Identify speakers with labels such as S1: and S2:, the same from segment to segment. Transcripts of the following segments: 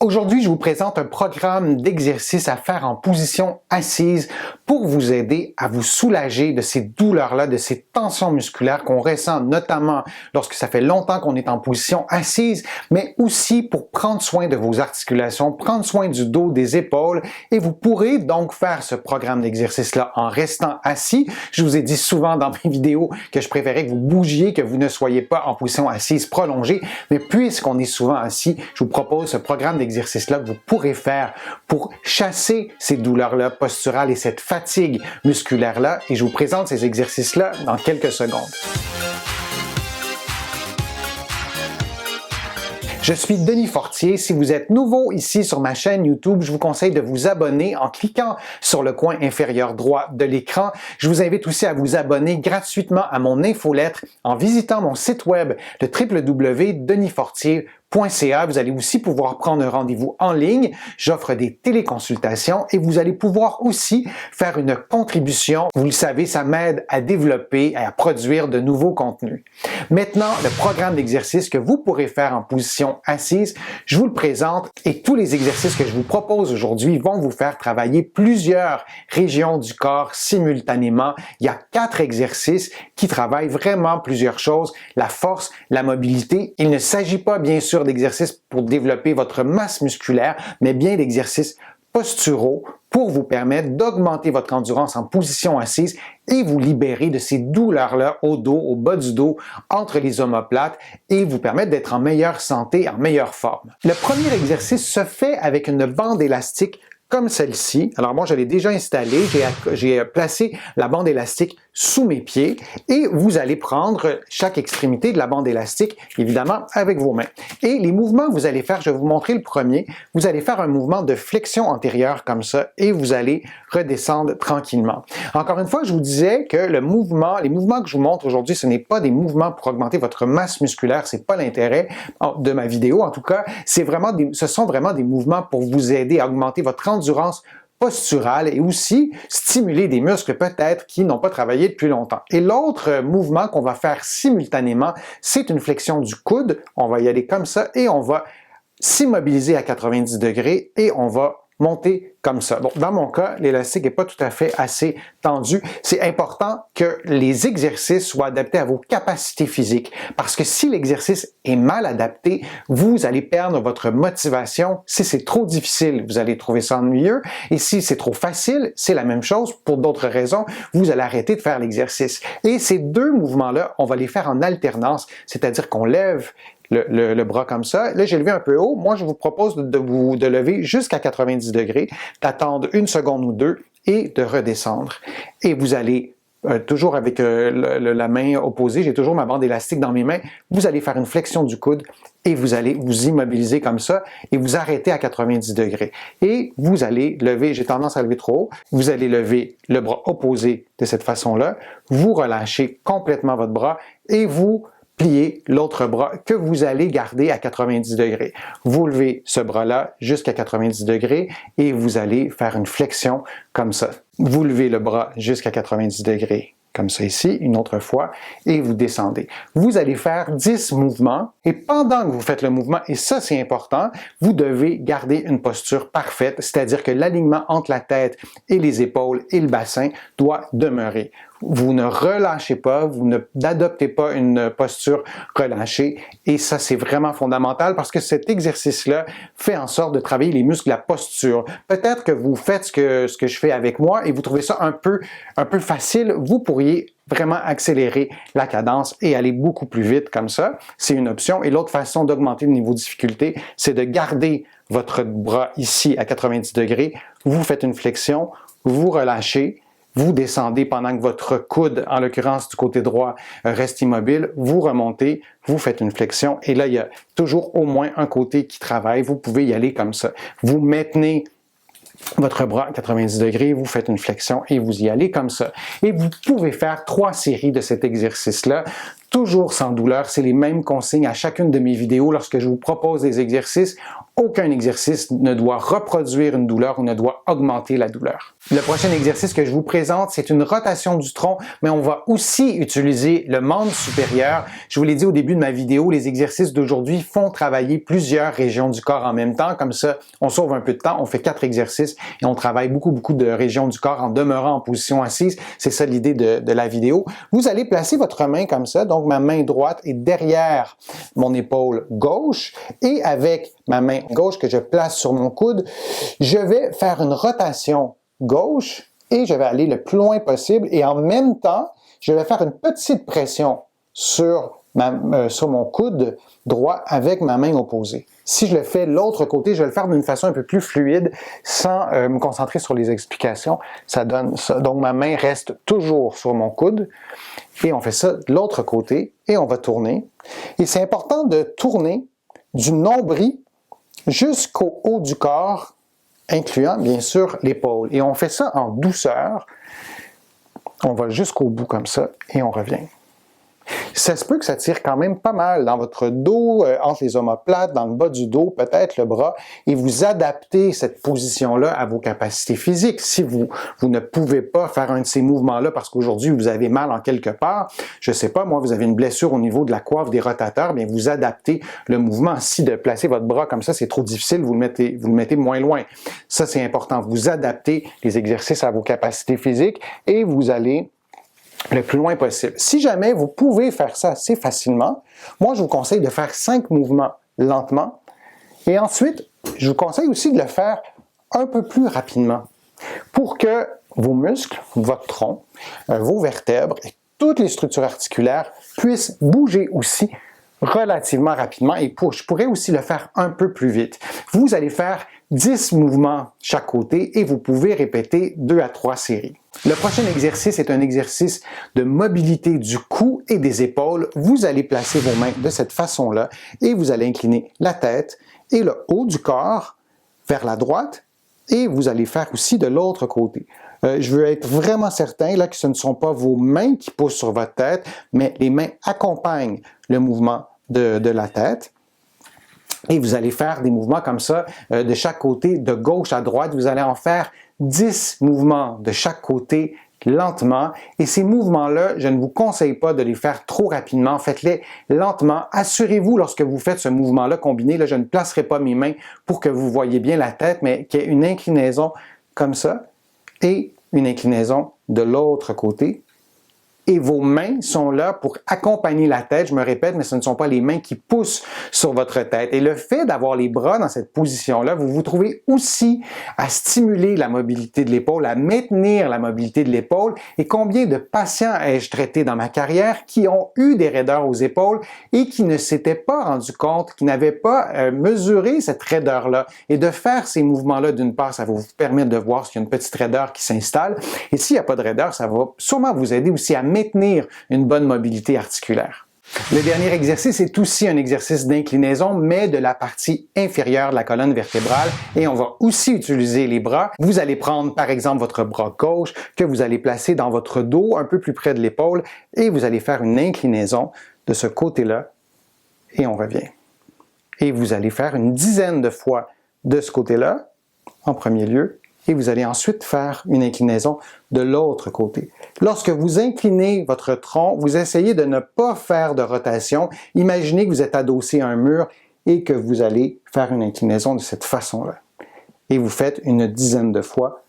S1: Aujourd'hui, je vous présente un programme d'exercices à faire en position assise pour vous aider à vous soulager de ces douleurs-là, de ces tensions musculaires qu'on ressent notamment lorsque ça fait longtemps qu'on est en position assise, mais aussi pour prendre soin de vos articulations, prendre soin du dos, des épaules, et vous pourrez donc faire ce programme d'exercices-là en restant assis. Je vous ai dit souvent dans mes vidéos que je préférais que vous bougiez, que vous ne soyez pas en position assise prolongée, mais puisqu'on est souvent assis, je vous propose ce programme d'exercices-là que vous pourrez faire pour chasser ces douleurs-là posturales et cette fatigue musculaire-là, et je vous présente ces exercices-là dans quelques secondes. Je suis Denis Fortier. Si vous êtes nouveau ici sur ma chaîne YouTube, je vous conseille de vous abonner en cliquant sur le coin inférieur droit de l'écran. Je vous invite aussi à vous abonner gratuitement à mon infolettre en visitant mon site web, le www.denisfortier.ca. Vous allez aussi pouvoir prendre un rendez-vous en ligne. J'offre des téléconsultations et vous allez pouvoir aussi faire une contribution. Vous le savez, ça m'aide à développer et à produire de nouveaux contenus. Maintenant, le programme d'exercice que vous pourrez faire en position assise, je vous le présente et tous les exercices que je vous propose aujourd'hui vont vous faire travailler plusieurs régions du corps simultanément. Il y a 4 exercices qui travaillent vraiment plusieurs choses, la force, la mobilité. Il ne s'agit pas bien sûr d'exercices pour développer votre masse musculaire, mais bien d'exercices posturaux pour vous permettre d'augmenter votre endurance en position assise et vous libérer de ces douleurs-là au dos, au bas du dos, entre les omoplates et vous permettre d'être en meilleure santé, en meilleure forme. Le premier exercice se fait avec une bande élastique comme celle-ci. Alors moi, je l'ai déjà installée, j'ai placé la bande élastique sous mes pieds et vous allez prendre chaque extrémité de la bande élastique, évidemment, avec vos mains. Et les mouvements que vous allez faire, je vais vous montrer le premier. Vous allez faire un mouvement de flexion antérieure comme ça et vous allez redescendre tranquillement. Encore une fois, je vous disais que les mouvements que je vous montre aujourd'hui, ce n'est pas des mouvements pour augmenter votre masse musculaire, c'est pas l'intérêt de ma vidéo. En tout cas, ce sont vraiment des mouvements pour vous aider à augmenter votre endurance posturale et aussi stimuler des muscles peut-être qui n'ont pas travaillé depuis longtemps. Et l'autre mouvement qu'on va faire simultanément, c'est une flexion du coude. On va y aller comme ça et on va s'immobiliser à 90 degrés et on va monter comme ça. Bon, dans mon cas, l'élastique n'est pas tout à fait assez tendu. C'est important que les exercices soient adaptés à vos capacités physiques parce que si l'exercice est mal adapté, vous allez perdre votre motivation. Si c'est trop difficile, vous allez trouver ça ennuyeux et si c'est trop facile, c'est la même chose. Pour d'autres raisons, vous allez arrêter de faire l'exercice. Et ces deux mouvements-là, on va les faire en alternance, c'est-à-dire qu'on lève le bras comme ça. Là, j'ai levé un peu haut. Moi, je vous propose de lever jusqu'à 90 degrés, d'attendre une seconde ou deux et de redescendre. Et vous allez, toujours avec la main opposée, j'ai toujours ma bande élastique dans mes mains, vous allez faire une flexion du coude et vous allez vous immobiliser comme ça et vous arrêter à 90 degrés. Et vous allez lever, j'ai tendance à lever trop haut, vous allez lever le bras opposé de cette façon-là, vous relâchez complètement votre bras et vous pliez l'autre bras que vous allez garder à 90 degrés. Vous levez ce bras-là jusqu'à 90 degrés et vous allez faire une flexion comme ça. Vous levez le bras jusqu'à 90 degrés comme ça ici, une autre fois, et vous descendez. Vous allez faire 10 mouvements et pendant que vous faites le mouvement, et ça c'est important, vous devez garder une posture parfaite, c'est-à-dire que l'alignement entre la tête et les épaules et le bassin doit demeurer. Vous ne relâchez pas, vous n'adoptez pas une posture relâchée et ça c'est vraiment fondamental parce que cet exercice-là fait en sorte de travailler les muscles de la posture. Peut-être que vous faites ce que je fais avec moi et vous trouvez ça un peu facile, vous pourriez vraiment accélérer la cadence et aller beaucoup plus vite comme ça. C'est une option. Et l'autre façon d'augmenter le niveau de difficulté, c'est de garder votre bras ici à 90 degrés, vous faites une flexion, vous relâchez, vous descendez pendant que votre coude, en l'occurrence du côté droit, reste immobile, vous remontez, vous faites une flexion et là, il y a toujours au moins un côté qui travaille, vous pouvez y aller comme ça. Vous maintenez votre bras à 90 degrés, vous faites une flexion et vous y allez comme ça. Et vous pouvez faire 3 séries de cet exercice-là. toujours sans douleur. C'est les mêmes consignes à chacune de mes vidéos. Lorsque je vous propose des exercices, aucun exercice ne doit reproduire une douleur ou ne doit augmenter la douleur. Le prochain exercice que je vous présente, c'est une rotation du tronc, mais on va aussi utiliser le membre supérieur. Je vous l'ai dit au début de ma vidéo, les exercices d'aujourd'hui font travailler plusieurs régions du corps en même temps. Comme ça, on sauve un peu de temps. On fait 4 exercices et on travaille beaucoup de régions du corps en demeurant en position assise. C'est ça l'idée de la vidéo. Vous allez placer votre main comme ça. Donc, ma main droite est derrière mon épaule gauche et avec ma main gauche que je place sur mon coude, je vais faire une rotation gauche et je vais aller le plus loin possible et en même temps, je vais faire une petite pression sur mon coude droit avec ma main opposée. Si je le fais de l'autre côté, je vais le faire d'une façon un peu plus fluide sans me concentrer sur les explications. Ça donne ça. Donc, ma main reste toujours sur mon coude et on fait ça de l'autre côté et on va tourner. Et c'est important de tourner du nombril jusqu'au haut du corps, incluant bien sûr l'épaule. Et on fait ça en douceur. On va jusqu'au bout comme ça et on revient. Ça se peut que ça tire quand même pas mal dans votre dos, entre les omoplates, dans le bas du dos, peut-être le bras, et vous adaptez cette position-là à vos capacités physiques. Si vous ne pouvez pas faire un de ces mouvements-là parce qu'aujourd'hui vous avez mal en quelque part, je sais pas, moi vous avez une blessure au niveau de la coiffe des rotateurs, bien vous adaptez le mouvement. Si de placer votre bras comme ça, c'est trop difficile, vous le mettez moins loin. Ça c'est important. Vous adaptez les exercices à vos capacités physiques et vous allez le plus loin possible. Si jamais vous pouvez faire ça assez facilement, moi je vous conseille de faire 5 mouvements lentement et ensuite je vous conseille aussi de le faire un peu plus rapidement pour que vos muscles, votre tronc, vos vertèbres et toutes les structures articulaires puissent bouger aussi relativement rapidement et je pourrais aussi le faire un peu plus vite. Vous allez faire 10 mouvements chaque côté et vous pouvez répéter 2 à 3 séries. Le prochain exercice est un exercice de mobilité du cou et des épaules. Vous allez placer vos mains de cette façon-là et vous allez incliner la tête et le haut du corps vers la droite et vous allez faire aussi de l'autre côté. Je veux être vraiment certain là que ce ne sont pas vos mains qui poussent sur votre tête, mais les mains accompagnent le mouvement de la tête. Et vous allez faire des mouvements comme ça de chaque côté, de gauche à droite. Vous allez en faire 10 mouvements de chaque côté lentement. Et ces mouvements-là, je ne vous conseille pas de les faire trop rapidement. Faites-les lentement. Assurez-vous lorsque vous faites ce mouvement-là combiné, là, je ne placerai pas mes mains pour que vous voyez bien la tête, mais qu'il y ait une inclinaison comme ça et une inclinaison de l'autre côté. Et vos mains sont là pour accompagner la tête, je me répète, mais ce ne sont pas les mains qui poussent sur votre tête. Et le fait d'avoir les bras dans cette position-là, vous vous trouvez aussi à stimuler la mobilité de l'épaule, à maintenir la mobilité de l'épaule. Et combien de patients ai-je traité dans ma carrière qui ont eu des raideurs aux épaules et qui ne s'étaient pas rendus compte, qui n'avaient pas mesuré cette raideur-là. Et de faire ces mouvements-là, d'une part, ça va vous permettre de voir s'il y a une petite raideur qui s'installe. Et s'il n'y a pas de raideur, ça va sûrement vous aider aussi à maintenir une bonne mobilité articulaire. Le dernier exercice est aussi un exercice d'inclinaison, mais de la partie inférieure de la colonne vertébrale et on va aussi utiliser les bras. Vous allez prendre par exemple votre bras gauche que vous allez placer dans votre dos un peu plus près de l'épaule et vous allez faire une inclinaison de ce côté-là et on revient. Et vous allez faire une dizaine de fois de ce côté-là en premier lieu. Et vous allez ensuite faire une inclinaison de l'autre côté. Lorsque vous inclinez votre tronc, vous essayez de ne pas faire de rotation. Imaginez que vous êtes adossé à un mur et que vous allez faire une inclinaison de cette façon-là. Et vous faites une dizaine de fois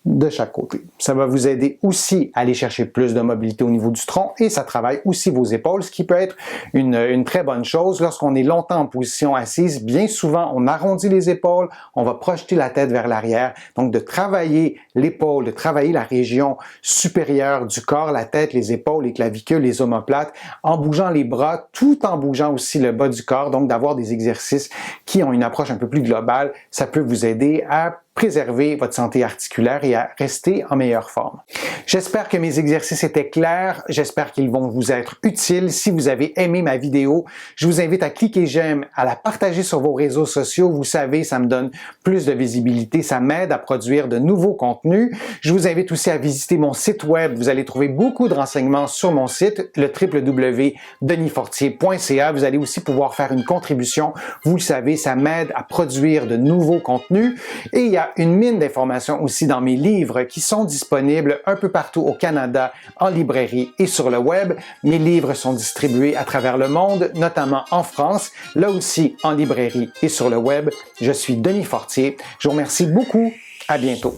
S1: de chaque côté. Ça va vous aider aussi à aller chercher plus de mobilité au niveau du tronc et ça travaille aussi vos épaules, ce qui peut être une très bonne chose. Lorsqu'on est longtemps en position assise, bien souvent, on arrondit les épaules, on va projeter la tête vers l'arrière. Donc, de travailler l'épaule, de travailler la région supérieure du corps, la tête, les épaules, les clavicules, les omoplates, en bougeant les bras, tout en bougeant aussi le bas du corps. Donc, d'avoir des exercices qui ont une approche un peu plus globale, ça peut vous aider à préserver votre santé articulaire et à rester en meilleure forme. J'espère que mes exercices étaient clairs, j'espère qu'ils vont vous être utiles. Si vous avez aimé ma vidéo, je vous invite à cliquer j'aime, à la partager sur vos réseaux sociaux. Vous savez, ça me donne plus de visibilité, ça m'aide à produire de nouveaux contenus. Je vous invite aussi à visiter mon site web. Vous allez trouver beaucoup de renseignements sur mon site, le www.denisfortier.ca. Vous allez aussi pouvoir faire une contribution. Vous le savez, ça m'aide à produire de nouveaux contenus. Et il y a une mine d'informations aussi dans mes livres qui sont disponibles un peu partout au Canada, en librairie et sur le web. Mes livres sont distribués à travers le monde, notamment en France, là aussi en librairie et sur le web. Je suis Denis Fortier. Je vous remercie beaucoup. À bientôt.